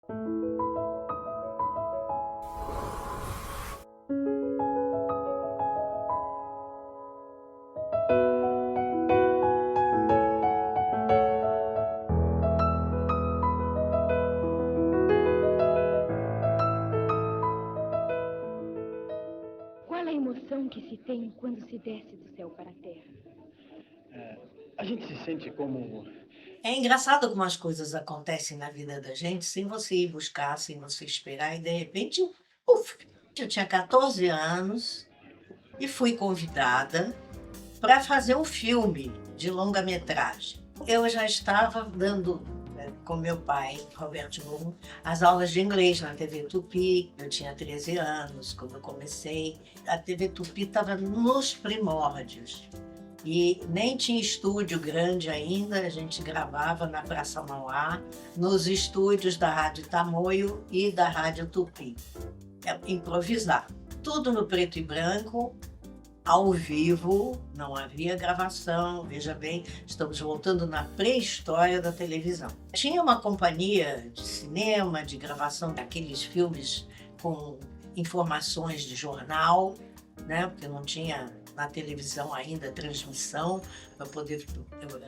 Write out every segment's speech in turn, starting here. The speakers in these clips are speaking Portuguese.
Qual a emoção que se tem quando se desce do céu para a terra? A gente se sente como... É engraçado como as coisas acontecem na vida da gente sem você ir buscar, sem você esperar, e de repente, uf, eu tinha 14 anos e fui convidada para fazer um filme de longa-metragem. Eu já estava dando, com meu pai, Roberto Moon, as aulas de inglês na TV Tupi. Eu tinha 13 anos quando eu comecei. A TV Tupi estava nos primórdios. E nem tinha estúdio grande ainda, a gente gravava na Praça Mauá, nos estúdios da Rádio Tamoio e da Rádio Tupi. Improvisar. Tudo no preto e branco, ao vivo, não havia gravação. Veja bem, estamos voltando na pré-história da televisão. Tinha uma companhia de cinema, de gravação daqueles filmes com informações de jornal, né? Porque não tinha na televisão ainda transmissão para poder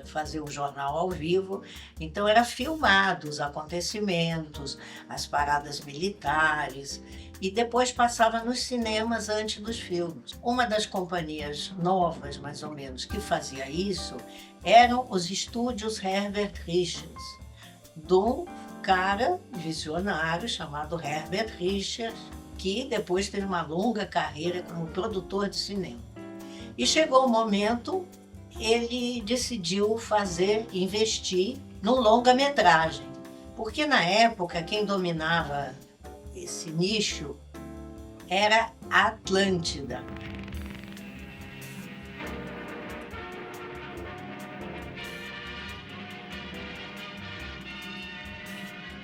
fazer um jornal ao vivo. Então era filmado os acontecimentos, as paradas militares, e depois passava nos cinemas antes dos filmes. Uma das companhias novas, mais ou menos, que fazia isso eram os estúdios Herbert Richards, do cara visionário chamado Herbert Richards, que depois teve uma longa carreira como produtor de cinema. E chegou o momento, ele decidiu investir num longa-metragem, porque na época quem dominava esse nicho era a Atlântida.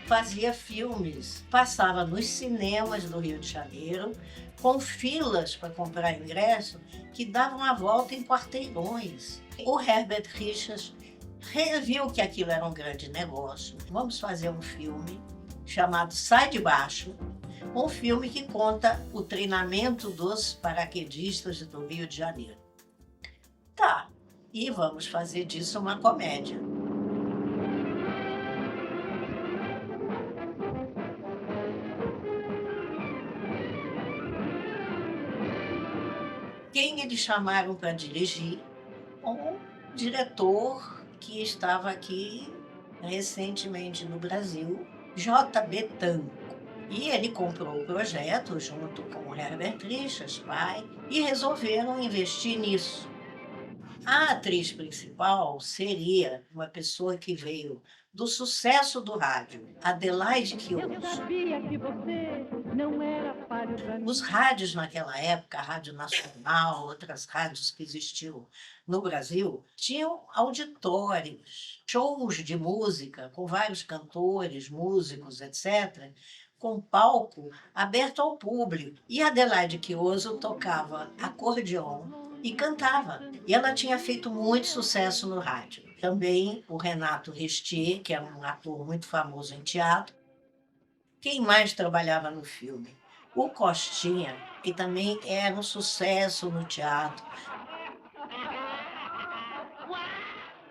Fazia filmes, passava nos cinemas do Rio de Janeiro, com filas para comprar ingresso que davam a volta em quarteirões. O Herbert Richards viu que aquilo era um grande negócio. Vamos fazer um filme chamado Sai de Baixo, um filme que conta o treinamento dos paraquedistas do Rio de Janeiro. Tá, e vamos fazer disso uma comédia. Quem eles chamaram para dirigir? Um diretor que estava aqui recentemente no Brasil, J.B. Tanco. E ele comprou o projeto junto com o Herbert Richards, pai, e resolveram investir nisso. A atriz principal seria uma pessoa que veio do sucesso do rádio, Adelaide Quioso. Eu sabia que você não era páreo pra mim. Os rádios naquela época, a Rádio Nacional, outras rádios que existiam no Brasil, tinham auditórios, shows de música com vários cantores, músicos, etc., com palco aberto ao público. E a Adelaide Quioso tocava acordeon e cantava. E ela tinha feito muito sucesso no rádio. Também o Renato Restier, que era um ator muito famoso em teatro. Quem mais trabalhava no filme? O Costinha, que também era um sucesso no teatro.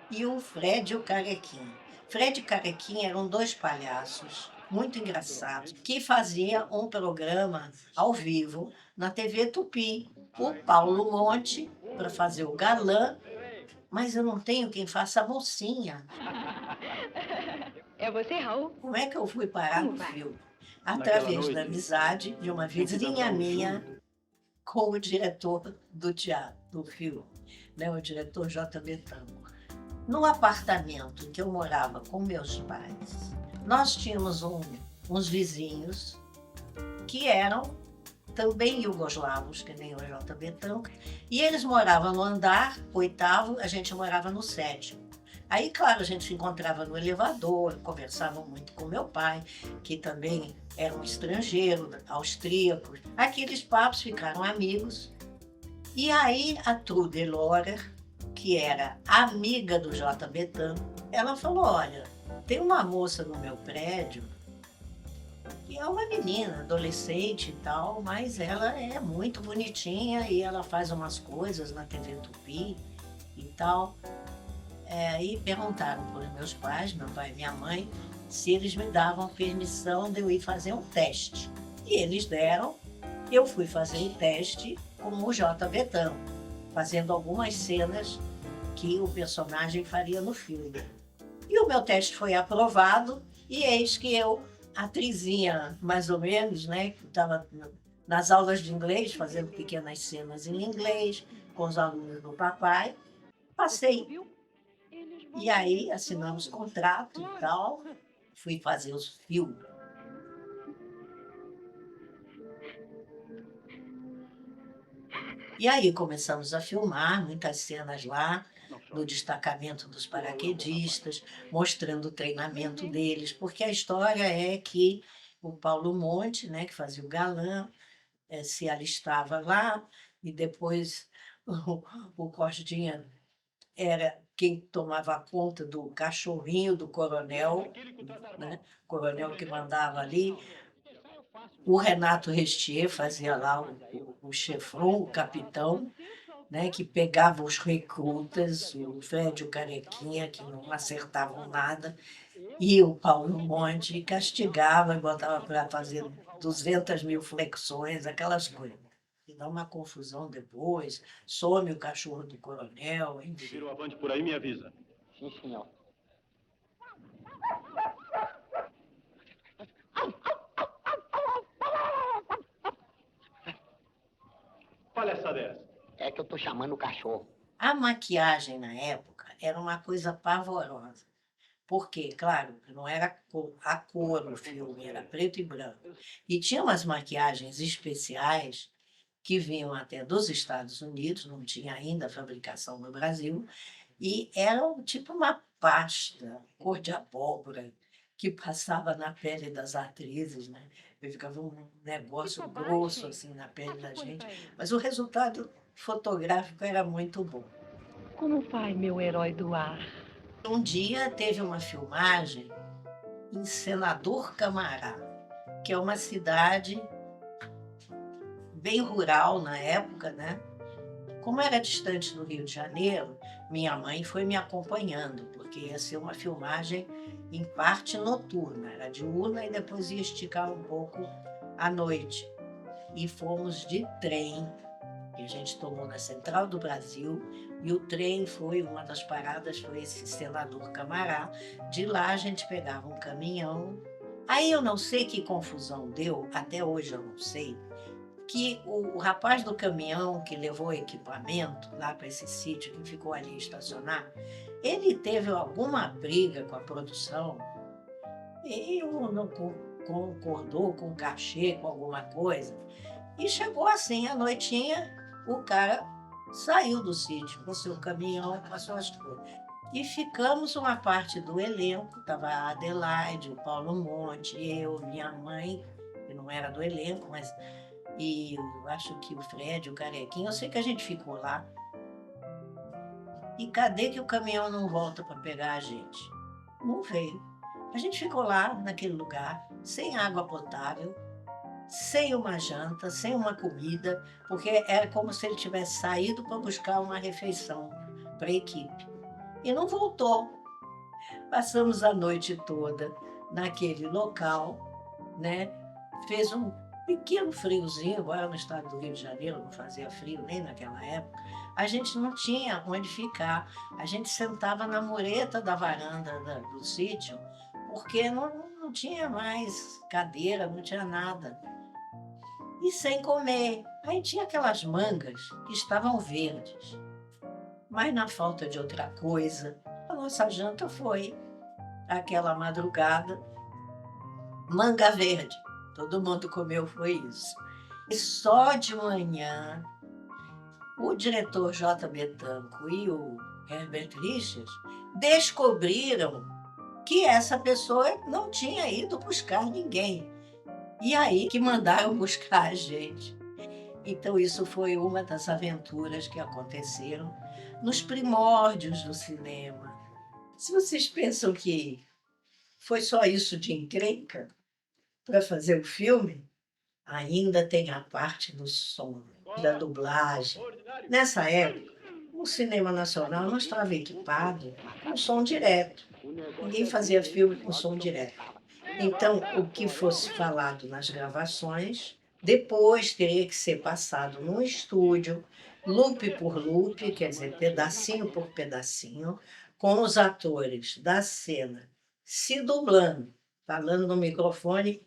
E o Fred e o Carequinha. Fred e Carequinha eram dois palhaços muito engraçados que faziam um programa ao vivo na TV Tupi. O Paulo Monte para fazer o galã, mas eu não tenho quem faça a mocinha. É você, Raul? Como é que eu fui parar no filme? Através da amizade de uma vizinha minha com o diretor do teatro, do filme, né, o diretor J.B. Tanco. No apartamento em que eu morava com meus pais, nós tínhamos uns vizinhos que eram também iugoslavos, que nem o J.B. Tanco, e eles moravam no andar 8º, a gente morava no 7º. Aí, claro, a gente se encontrava no elevador, conversava muito com meu pai, que também era um estrangeiro, austríaco. Aqueles papos, ficaram amigos. E aí a Trude Lorer, que era amiga do J.B. Tanco, ela falou, olha, tem uma moça no meu prédio que é uma menina, adolescente e tal, mas ela é muito bonitinha e ela faz umas coisas na TV Tupi e tal. E perguntaram para os meus pais, meu pai e minha mãe, se eles me davam permissão de eu ir fazer um teste. E eles deram. Eu fui fazer o teste como o J. Betão, fazendo algumas cenas que o personagem faria no filme. E o meu teste foi aprovado, e eis que eu, atrizinha mais ou menos, né, que estava nas aulas de inglês, fazendo pequenas cenas em inglês, com os alunos do papai, passei. E aí assinamos contrato e tal, fui fazer os filmes. E aí começamos a filmar muitas cenas lá, no destacamento dos paraquedistas, mostrando o treinamento deles, porque a história é que o Paulo Monte, né, que fazia o galã, se alistava lá, e depois o Costinha era quem tomava conta do cachorrinho do coronel, né? O coronel que mandava ali. O Renato Restier fazia lá o chefão, o capitão, né, que pegava os recrutas, o Fred e o Carequinha, que não acertavam nada, e o Paulo Monte castigava e botava para fazer 200.000 flexões, aquelas coisas. E dá uma confusão depois, some o cachorro do coronel, enfim. Vira o avante por aí, me avisa. Sim, senhor. Palhaçada é essa? É que eu tô chamando o cachorro. A maquiagem na época era uma coisa pavorosa. Porque, claro, não era a cor do filme, era preto e branco. E tinha umas maquiagens especiais que vinham até dos Estados Unidos, não tinha ainda fabricação no Brasil, e eram tipo uma pasta cor de abóbora que passava na pele das atrizes, né? E ficava um negócio grosso assim na pele da gente, mas o resultado fotográfico era muito bom. Como vai, meu herói do ar? Um dia teve uma filmagem em Senador Camará, que é uma cidade bem rural na época, né? Como era distante do Rio de Janeiro, minha mãe foi me acompanhando, porque ia ser uma filmagem em parte noturna, era diurna e depois ia esticar um pouco à noite. E fomos de trem, que a gente tomou na Central do Brasil, e o trem foi, uma das paradas foi esse Senador Camará. De lá a gente pegava um caminhão. Aí eu não sei que confusão deu, até hoje eu não sei, que o rapaz do caminhão que levou o equipamento lá para esse sítio, que ficou ali estacionar, ele teve alguma briga com a produção e não concordou com o cachê, com alguma coisa. E chegou assim, à noitinha, o cara saiu do sítio com seu caminhão, com as suas coisas. E ficamos uma parte do elenco, estava a Adelaide, o Paulo Monte, eu, minha mãe, que não era do elenco, mas e eu acho que o Fred, o Carequinha, eu sei que a gente ficou lá. E cadê que o caminhão não volta para pegar a gente? Não veio. A gente ficou lá, naquele lugar, sem água potável, sem uma janta, sem uma comida, porque era como se ele tivesse saído para buscar uma refeição para a equipe. E não voltou. Passamos a noite toda naquele local, né? Fez um pequeno friozinho, agora no estado do Rio de Janeiro não fazia frio nem naquela época. A gente não tinha onde ficar. A gente sentava na mureta da varanda do sítio, porque não tinha mais cadeira, não tinha nada. E sem comer. Aí tinha aquelas mangas que estavam verdes. Mas na falta de outra coisa, a nossa janta foi aquela madrugada, manga verde. Todo mundo comeu, foi isso. E só de manhã, o diretor J. Betanco e o Herbert Richards descobriram que essa pessoa não tinha ido buscar ninguém. E aí que mandaram buscar a gente. Então isso foi uma das aventuras que aconteceram nos primórdios do cinema. Se vocês pensam que foi só isso de encrenca, para fazer o filme, ainda tem a parte do som, da dublagem. Nessa época, o cinema nacional não estava equipado com som direto. Ninguém fazia filme com som direto. Então, o que fosse falado nas gravações, depois teria que ser passado num estúdio, loop por loop, quer dizer, pedacinho por pedacinho, com os atores da cena se dublando, falando no microfone,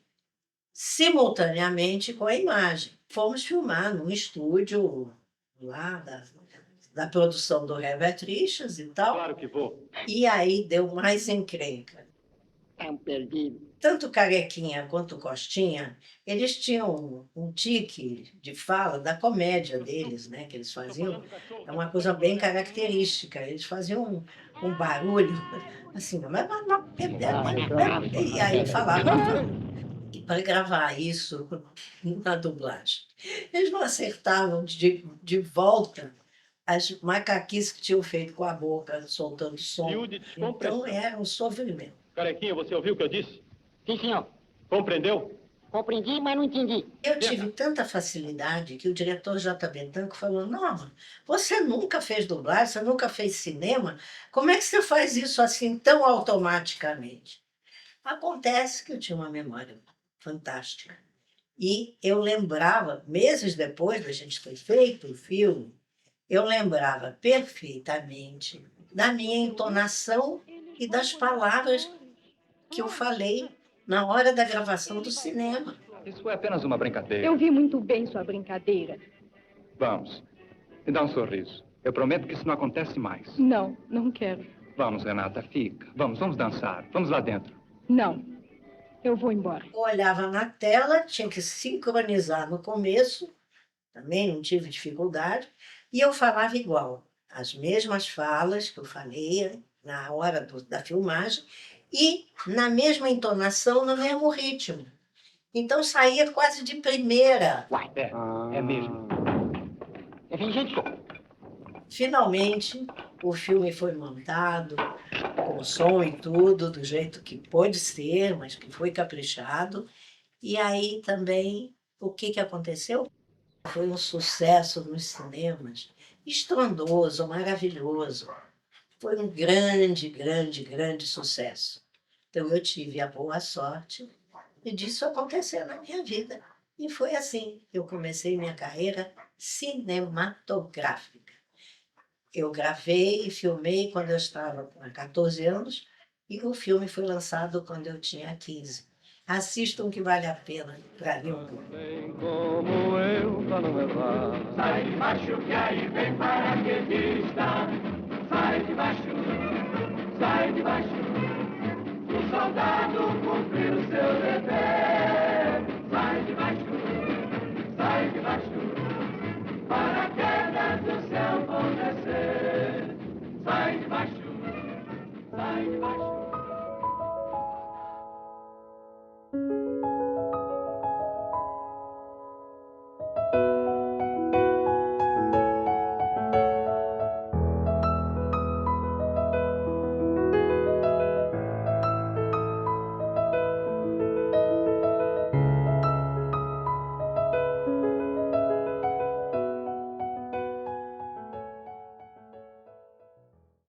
simultaneamente com a imagem. Fomos filmar num estúdio lá da produção do Herbert Richards e tal. Claro que vou. E aí deu mais encrenca. É um perdido. Tanto Carequinha quanto Costinha, eles tinham um tique de fala da comédia deles, né, que eles faziam. É uma coisa bem característica. Eles faziam um barulho assim, e aí falavam. E para gravar isso na dublagem, eles não acertavam de volta as macaquices que tinham feito com a boca, soltando som. Então era um sofrimento. Carequinha, você ouviu o que eu disse? Sim, senhor. Compreendeu? Compreendi, mas não entendi. Eu tive tanta facilidade que o diretor J.B. Tanco falou: Norma, você nunca fez dublagem, você nunca fez cinema, como é que você faz isso assim tão automaticamente? Acontece que eu tinha uma memória fantástica. E eu lembrava, meses depois da gente ter feito o filme, eu lembrava perfeitamente da minha entonação e das palavras que eu falei na hora da gravação do cinema. Isso é apenas uma brincadeira. Eu vi muito bem sua brincadeira. Vamos, me dá um sorriso. Eu prometo que isso não acontece mais. Não, não quero. Vamos, Renata, fica. Vamos dançar. Vamos lá dentro. Não, eu vou embora. Eu olhava na tela, tinha que sincronizar no começo, também não tive dificuldade, e eu falava igual, as mesmas falas que eu falei na hora da filmagem e na mesma entonação, no mesmo ritmo. Então saía quase de primeira. Uai, É mesmo. é vigente, pô. Finalmente, o filme foi montado, com som e tudo, do jeito que pôde ser, mas que foi caprichado. E aí também, o que aconteceu? Foi um sucesso nos cinemas, estrondoso, maravilhoso. Foi um grande, grande, grande sucesso. Então eu tive a boa sorte disso acontecer na minha vida. E foi assim que eu comecei minha carreira cinematográfica. Eu gravei e filmei quando eu estava com 14 anos e o filme foi lançado quando eu tinha 15. Assistam que vale a pena para ver um pouco. Tem como eu pra não errar. Sai de baixo que aí vem paraquedista. Sai de baixo, sai de baixo.